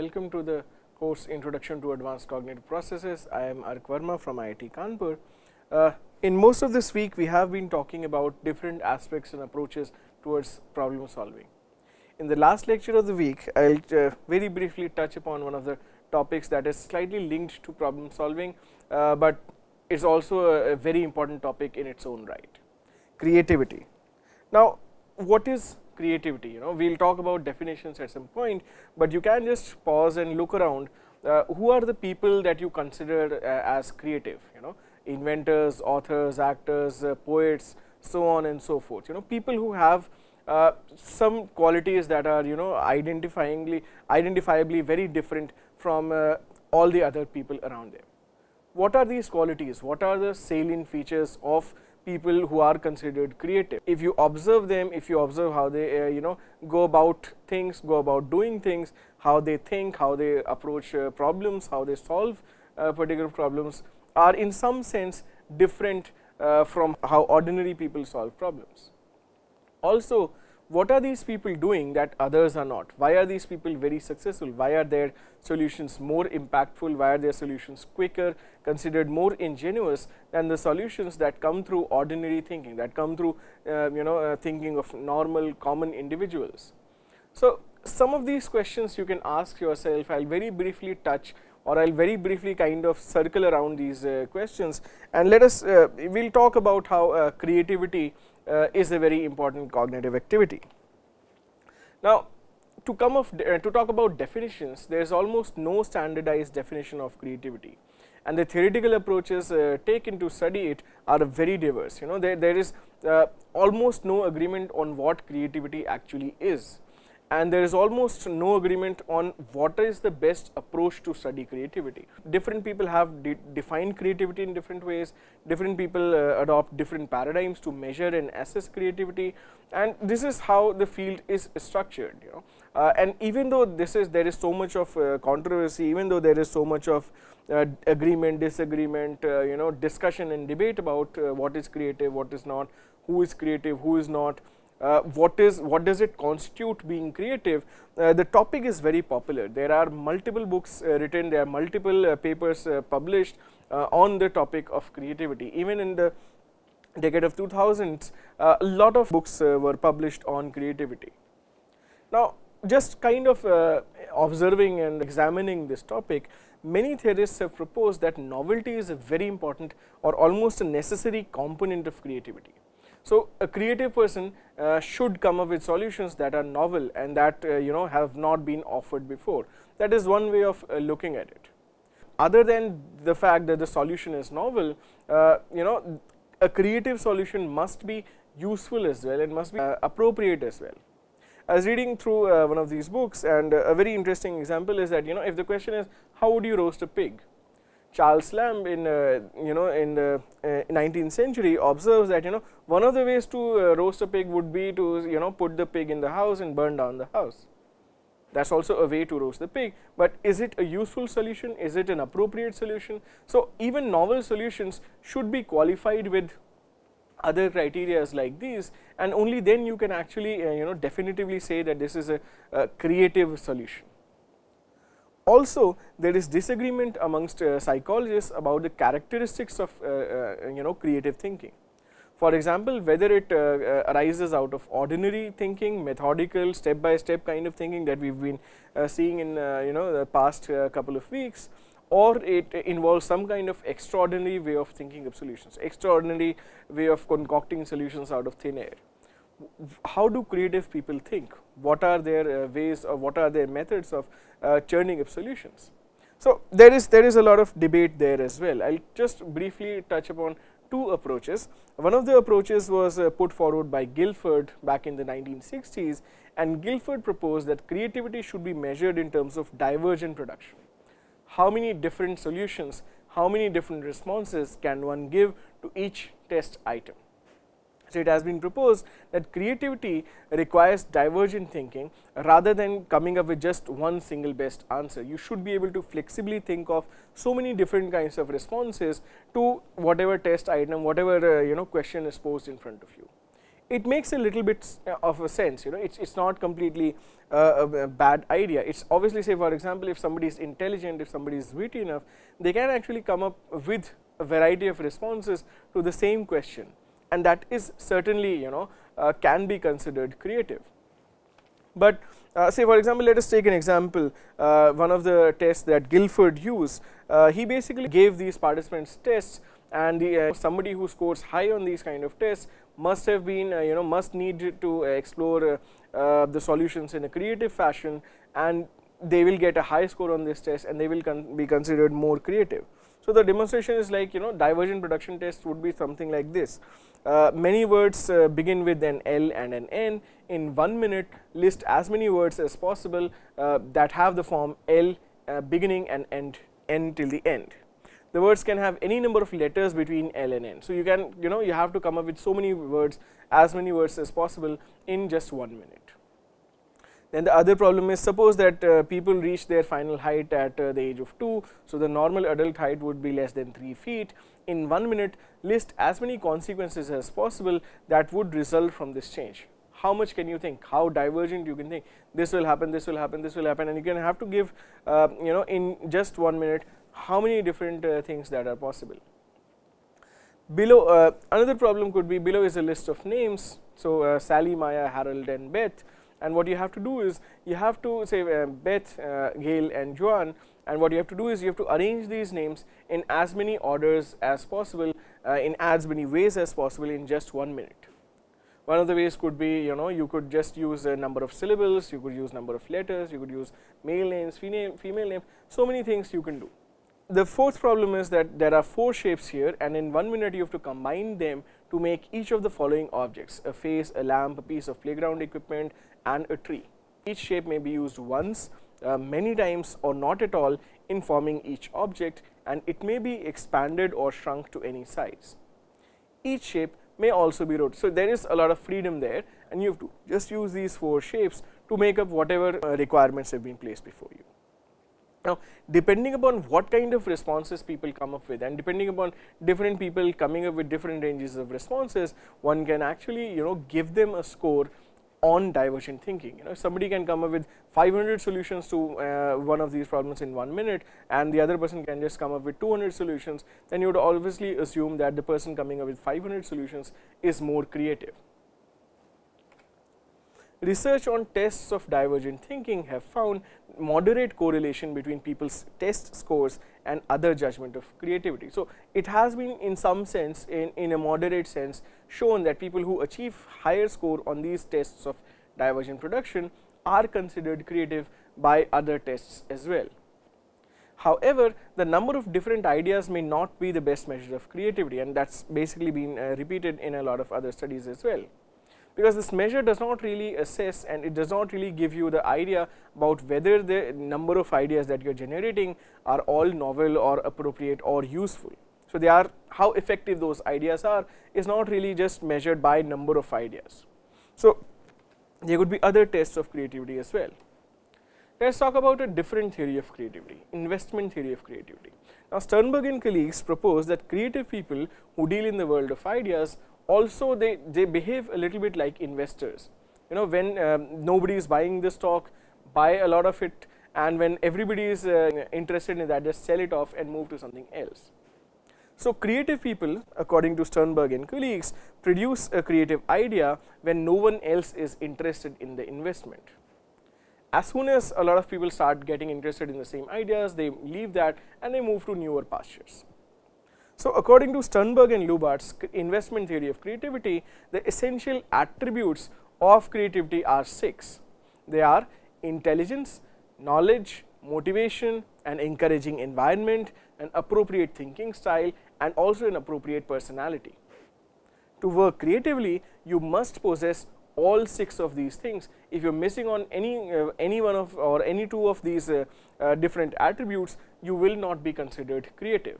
welcome to the course Introduction to Advanced Cognitive Processes. I am Ark Verma from IIT Kanpur. In most of this week, we have been talking about different aspects and approaches towards problem solving. In the last lecture of the week, I will very briefly touch upon one of the topics that is slightly linked to problem solving, but it is also a very important topic in its own right: creativity. Now, what is creativity? We will talk about definitions at some point, but you can just pause and look around. Who are the people that you consider as creative? Inventors, authors, actors, poets, so on and so forth. People who have some qualities that are identifiably very different from all the other people around them. What are these qualities? What are the salient features of people who are considered creative? If you observe them, if you observe how they go about things, go about doing things, how they think, how they approach problems, how they solve particular problems, are in some sense different from how ordinary people solve problems. Also, what are these people doing that others are not? Why are these people very successful? Why are their solutions more impactful? Why are their solutions quicker, considered more ingenious than the solutions that come through ordinary thinking, that come through thinking of normal common individuals? So, some of these questions you can ask yourself. I will very briefly touch, or I will very briefly kind of circle around these questions, and let us we will talk about how creativity is a very important cognitive activity. Now, to talk about definitions, there is almost no standardized definition of creativity, and the theoretical approaches taken to study it are very diverse. There is almost no agreement on what creativity actually is, and there is almost no agreement on what is the best approach to study creativity. Different people have defined creativity in different ways, different people adopt different paradigms to measure and assess creativity, and this is how the field is structured. And even though there is so much of controversy, even though there is so much of agreement, disagreement, discussion and debate about what is creative, what is not, who is creative, who is not, what does it constitute being creative, the topic is very popular. There are multiple books written, there are multiple papers published on the topic of creativity. Even in the decade of 2000s, a lot of books were published on creativity. Now, just kind of observing and examining this topic, many theorists have proposed that novelty is a very important or almost a necessary component of creativity. So, a creative person should come up with solutions that are novel and that have not been offered before. That is one way of looking at it. Other than the fact that the solution is novel, a creative solution must be useful as well and must be appropriate as well. I was reading through one of these books, and a very interesting example is that if the question is how would you roast a pig, Charles Lamb in the 19th century observes that one of the ways to roast a pig would be to put the pig in the house and burn down the house. That is also a way to roast the pig, but is it a useful solution? Is it an appropriate solution? So, even novel solutions should be qualified with other criteria like these, and only then you can actually definitively say that this is a creative solution. Also, there is disagreement amongst psychologists about the characteristics of creative thinking. For example, whether it arises out of ordinary thinking, methodical, step by step kind of thinking that we have been seeing in the past couple of weeks, or it involves some kind of extraordinary way of thinking of solutions, extraordinary way of concocting solutions out of thin air. How do creative people think? What are their ways, or what are their methods of churning up solutions? So, there is a lot of debate there as well. I will just briefly touch upon two approaches. One of the approaches was put forward by Guilford back in the 1960s, and Guilford proposed that creativity should be measured in terms of divergent production. How many different solutions, how many different responses can one give to each test item? So, it has been proposed that creativity requires divergent thinking rather than coming up with just one single best answer. You should be able to flexibly think of so many different kinds of responses to whatever test item, whatever question is posed in front of you. it makes a little bit of a sense, you know, it's not completely a bad idea. It's obviously, say for example, if somebody is intelligent, if somebody is witty enough, they can actually come up with a variety of responses to the same question, and that is certainly, you know, can be considered creative. But say for example, let us take an example, one of the tests that Guilford used, he basically gave these participants tests, and the somebody who scores high on these kind of tests must have been you know, must need to explore the solutions in a creative fashion, and they will get a high score on this test, and they will be considered more creative. So the demonstration is like, you know, divergent production test would be something like this. Many words begin with an L and an N. In 1 minute, list as many words as possible that have the form L beginning and end, N till the end. The words can have any number of letters between L and N. So you can, you know, you have to come up with so many words, as many words as possible in just 1 minute. Then the other problem is, suppose that people reach their final height at the age of 2. So the normal adult height would be less than 3 feet. In 1 minute, list as many consequences as possible that would result from this change. How much can you think? How divergent you can think? This will happen, this will happen, this will happen, and you can have to give you know, in just 1 minute, how many different things that are possible. Below, another problem could be, below is a list of names. So Sally, Maya, Harold and Beth, and what you have to do is, you have to say Beth, Gail and Joan, and what you have to do is, you have to arrange these names in as many orders as possible, in as many ways as possible in just 1 minute. One of the ways could be, you know, you could just use a number of syllables, you could use number of letters, you could use male names, female names, so many things you can do. The fourth problem is that there are 4 shapes here, and in 1 minute you have to combine them to make each of the following objects: a face, a lamp, a piece of playground equipment and a tree. Each shape may be used once, many times or not at all in forming each object, and it may be expanded or shrunk to any size. Each shape may also be rotated. So there is a lot of freedom there, and you have to just use these 4 shapes to make up whatever requirements have been placed before you. Now, depending upon what kind of responses people come up with, and depending upon different people coming up with different ranges of responses, one can actually, you know, give them a score on divergent thinking. You know, if somebody can come up with 500 solutions to one of these problems in 1 minute, and the other person can just come up with 200 solutions, then you would obviously assume that the person coming up with 500 solutions is more creative. Research on tests of divergent thinking have found moderate correlation between people's test scores and other judgment of creativity. So it has been, in some sense, in a moderate sense, shown that people who achieve higher score on these tests of divergent production are considered creative by other tests as well. However, the number of different ideas may not be the best measure of creativity, and that's basically been repeated in a lot of other studies as well. Because this measure does not really assess, and it does not really give you the idea about whether the number of ideas that you are generating are all novel or appropriate or useful. So they are, how effective those ideas are is not really just measured by number of ideas. So there could be other tests of creativity as well. Let us talk about a different theory of creativity, investment theory of creativity. Now Sternberg and colleagues propose that creative people who deal in the world of ideas also they behave a little bit like investors. You know, when nobody is buying the stock, buy a lot of it, and when everybody is interested in that, just sell it off and move to something else. So creative people, according to Sternberg and colleagues, produce a creative idea when no one else is interested in the investment. As soon as a lot of people start getting interested in the same ideas, they leave that and they move to newer pastures. So according to Sternberg and Lubart's investment theory of creativity, the essential attributes of creativity are 6. They are intelligence, knowledge, motivation, an encouraging environment, an appropriate thinking style, and also an appropriate personality. To work creatively, you must possess all 6 of these things. If you are missing on any one of or any 2 of these different attributes, you will not be considered creative.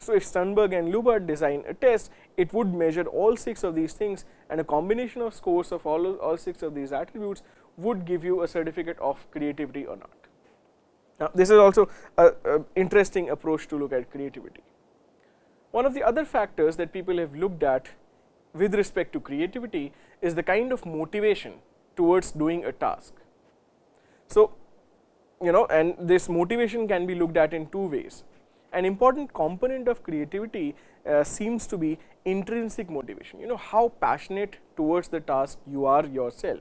So if Sternberg and Lubart design a test, it would measure all 6 of these things, and a combination of scores of all 6 of these attributes would give you a certificate of creativity or not. Now this is also an interesting approach to look at creativity. One of the other factors that people have looked at with respect to creativity is the kind of motivation towards doing a task. So, and this motivation can be looked at in two ways. An important component of creativity seems to be intrinsic motivation. How passionate towards the task you are yourself,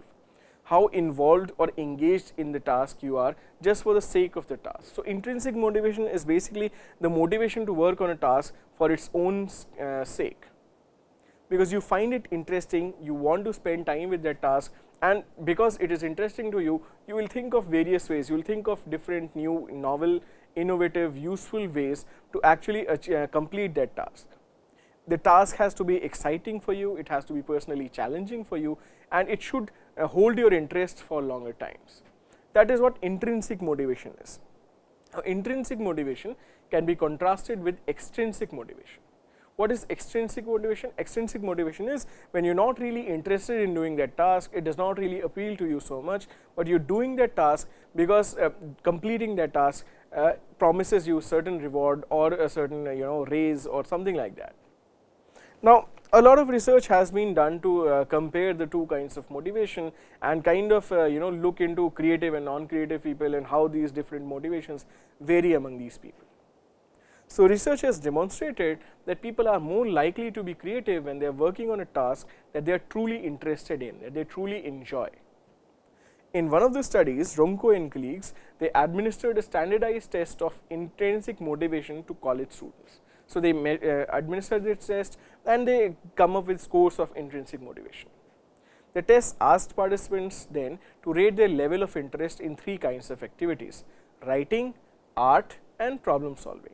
how involved or engaged in the task you are just for the sake of the task. So, intrinsic motivation is basically the motivation to work on a task for its own sake, because you find it interesting, you want to spend time with that task, and because it is interesting to you, you will think of various ways, you will think of different new, novel, innovative, useful ways to actually complete that task. The task has to be exciting for you, it has to be personally challenging for you, and it should hold your interest for longer times. That is what intrinsic motivation is. Now, intrinsic motivation can be contrasted with extrinsic motivation. What is extrinsic motivation? Extrinsic motivation is when you are not really interested in doing that task, it does not really appeal to you so much, but you are doing that task because completing that task promises you certain reward or a certain raise or something like that. Now, a lot of research has been done to compare the two kinds of motivation and kind of look into creative and non-creative people and how these different motivations vary among these people. So, research has demonstrated that people are more likely to be creative when they are working on a task that they are truly interested in, that they truly enjoy. In one of the studies, Ronco and colleagues, they administered a standardized test of intrinsic motivation to college students. So, they administered this test and they come up with scores of intrinsic motivation. The test asked participants then to rate their level of interest in three kinds of activities: writing, art, and problem solving.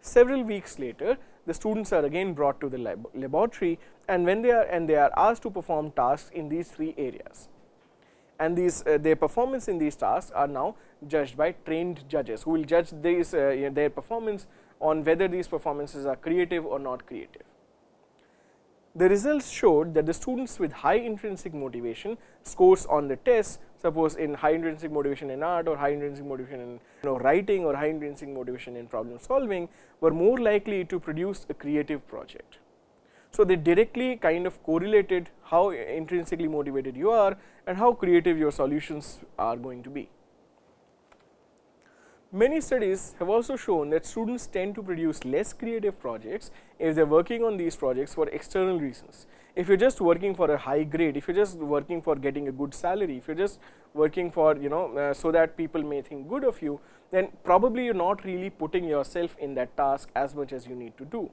Several weeks later, the students are again brought to the laboratory, and when they are asked to perform tasks in these three areas, and their performance in these tasks are now judged by trained judges who will judge their performance on whether these performances are creative or not creative. The results showed that the students with high intrinsic motivation scores on the test, suppose in high intrinsic motivation in art or high intrinsic motivation in writing or high intrinsic motivation in problem solving, were more likely to produce a creative project. So, they directly kind of correlated how intrinsically motivated you are and how creative your solutions are going to be. Many studies have also shown that students tend to produce less creative projects if they are working on these projects for external reasons. If you are just working for a high grade, if you are just working for getting a good salary, if you are just working for so that people may think good of you, then probably you are not really putting yourself in that task as much as you need to do.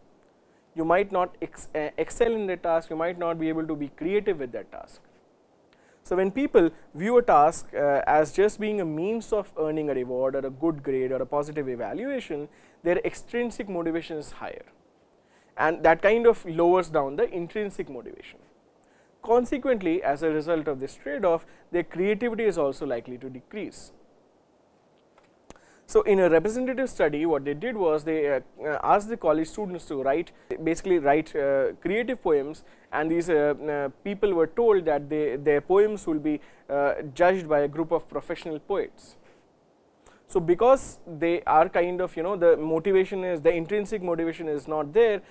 You might not excel in that task, you might not be able to be creative with that task. So, when people view a task as just being a means of earning a reward or a good grade or a positive evaluation, their extrinsic motivation is higher, and that kind of lowers down the intrinsic motivation. Consequently, as a result of this trade-off, their creativity is also likely to decrease. So, in a representative study, what they did was they asked the college students to basically write creative poems, and these people were told that their poems will be judged by a group of professional poets. So, because they are kind of the motivation is, the intrinsic motivation is not there,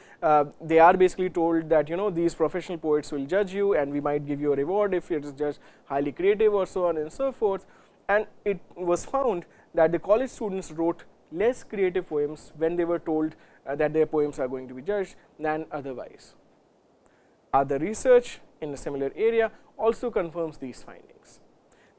they are basically told that these professional poets will judge you and we might give you a reward if it is just highly creative or so on and so forth. And it was found that the college students wrote less creative poems when they were told that their poems are going to be judged than otherwise. Other research in a similar area also confirms these findings.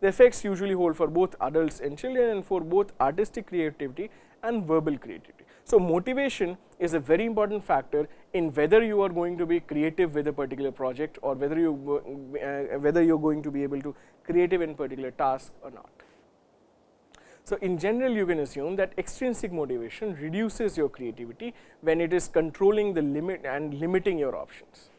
The effects usually hold for both adults and children and for both artistic creativity and verbal creativity. So, motivation is a very important factor in whether you are going to be creative with a particular project or whether you are going to be able to creative in particular task or not. So, in general, you can assume that extrinsic motivation reduces your creativity when it is controlling the limit and limiting your options.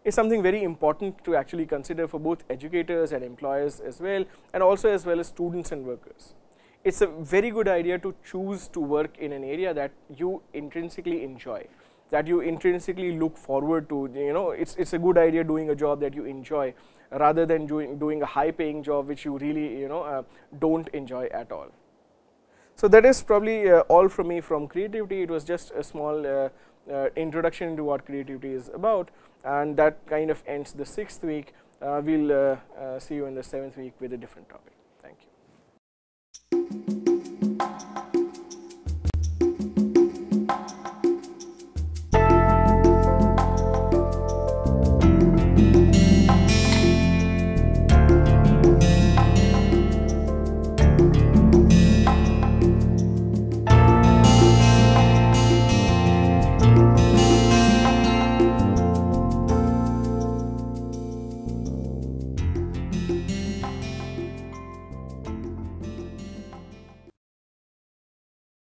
It's something very important to actually consider for both educators and employers as well, and also as well as students and workers. It's a very good idea to choose to work in an area that you intrinsically enjoy, that you intrinsically look forward to. It's a good idea doing a job that you enjoy rather than doing a high paying job which you really don't enjoy at all. So, that is probably all from me from creativity. It was just a small introduction into what creativity is about, and that kind of ends the 6th week. We'll see you in the 7th week with a different topic. Thank you.